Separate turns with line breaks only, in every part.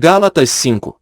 Gálatas 5.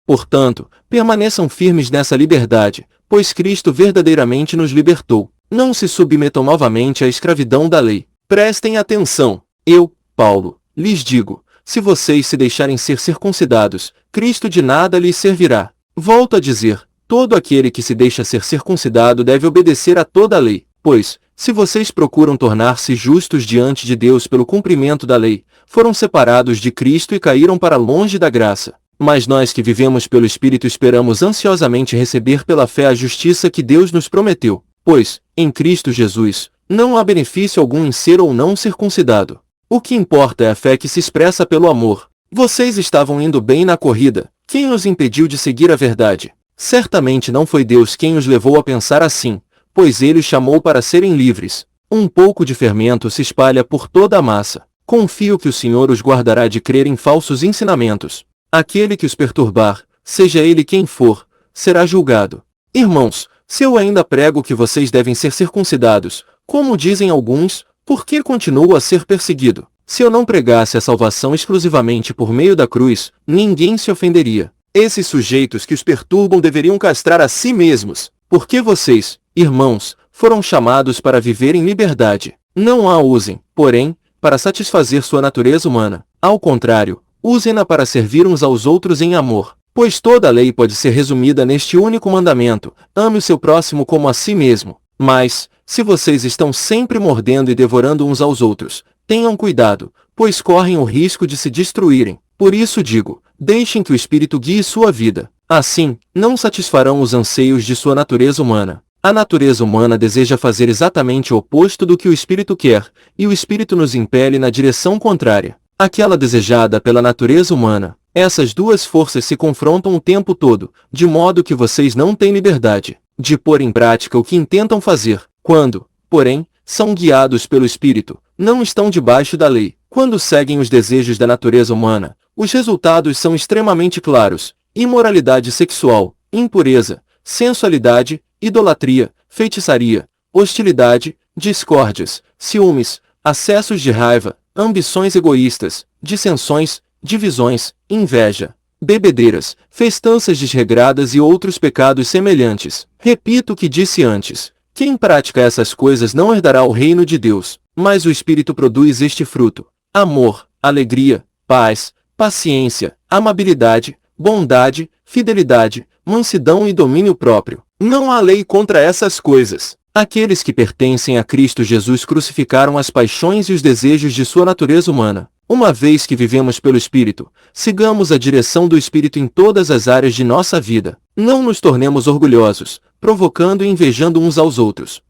Portanto, permaneçam firmes nessa liberdade, pois Cristo verdadeiramente nos libertou. Não se submetam novamente à escravidão da lei. Prestem atenção. Eu, Paulo, lhes digo, se vocês se deixarem ser circuncidados, Cristo de nada lhes servirá. Volto a dizer, todo aquele que se deixa ser circuncidado deve obedecer a toda a lei, pois, se vocês procuram tornar-se justos diante de Deus pelo cumprimento da lei, foram separados de Cristo e caíram para longe da graça. Mas nós que vivemos pelo Espírito esperamos ansiosamente receber pela fé a justiça que Deus nos prometeu, pois, em Cristo Jesus, não há benefício algum em ser ou não circuncidado. O que importa é a fé que se expressa pelo amor. Vocês estavam indo bem na corrida. Quem os impediu de seguir a verdade? Certamente não foi Deus quem os levou a pensar assim, pois Ele os chamou para serem livres. Um pouco de fermento se espalha por toda a massa. Confio que o Senhor os guardará de crer em falsos ensinamentos. Aquele que os perturbar, seja ele quem for, será julgado. Irmãos, se eu ainda prego que vocês devem ser circuncidados, como dizem alguns, por que continuo a ser perseguido? Se eu não pregasse a salvação exclusivamente por meio da cruz, ninguém se ofenderia. Esses sujeitos que os perturbam deveriam castrar a si mesmos, porque vocês, irmãos, foram chamados para viver em liberdade. Não a usem, porém, para satisfazer sua natureza humana. Ao contrário, usem-na para servir uns aos outros em amor. Pois toda a lei pode ser resumida neste único mandamento: ame o seu próximo como a si mesmo. Mas, se vocês estão sempre mordendo e devorando uns aos outros, tenham cuidado, pois correm o risco de se destruírem. Por isso digo, deixem que o Espírito guie sua vida. Assim, não satisfarão os anseios de sua natureza humana. A natureza humana deseja fazer exatamente o oposto do que o Espírito quer, e o Espírito nos impele na direção contrária, aquela desejada pela natureza humana. Essas duas forças se confrontam o tempo todo, de modo que vocês não têm liberdade de pôr em prática o que intentam fazer. Quando, porém, são guiados pelo Espírito, não estão debaixo da lei. Quando seguem os desejos da natureza humana, os resultados são extremamente claros: imoralidade sexual, impureza, sensualidade, idolatria, feitiçaria, hostilidade, discórdias, ciúmes, acessos de raiva, ambições egoístas, dissensões, divisões, inveja, bebedeiras, festanças desregradas e outros pecados semelhantes. Repito o que disse antes: quem pratica essas coisas não herdará o reino de Deus. Mas o Espírito produz este fruto: amor, alegria, paz, paciência, amabilidade, bondade, fidelidade, mansidão e domínio próprio. Não há lei contra essas coisas. Aqueles que pertencem a Cristo Jesus crucificaram as paixões e os desejos de sua natureza humana. Uma vez que vivemos pelo Espírito, sigamos a direção do Espírito em todas as áreas de nossa vida. Não nos tornemos orgulhosos, provocando e invejando uns aos outros.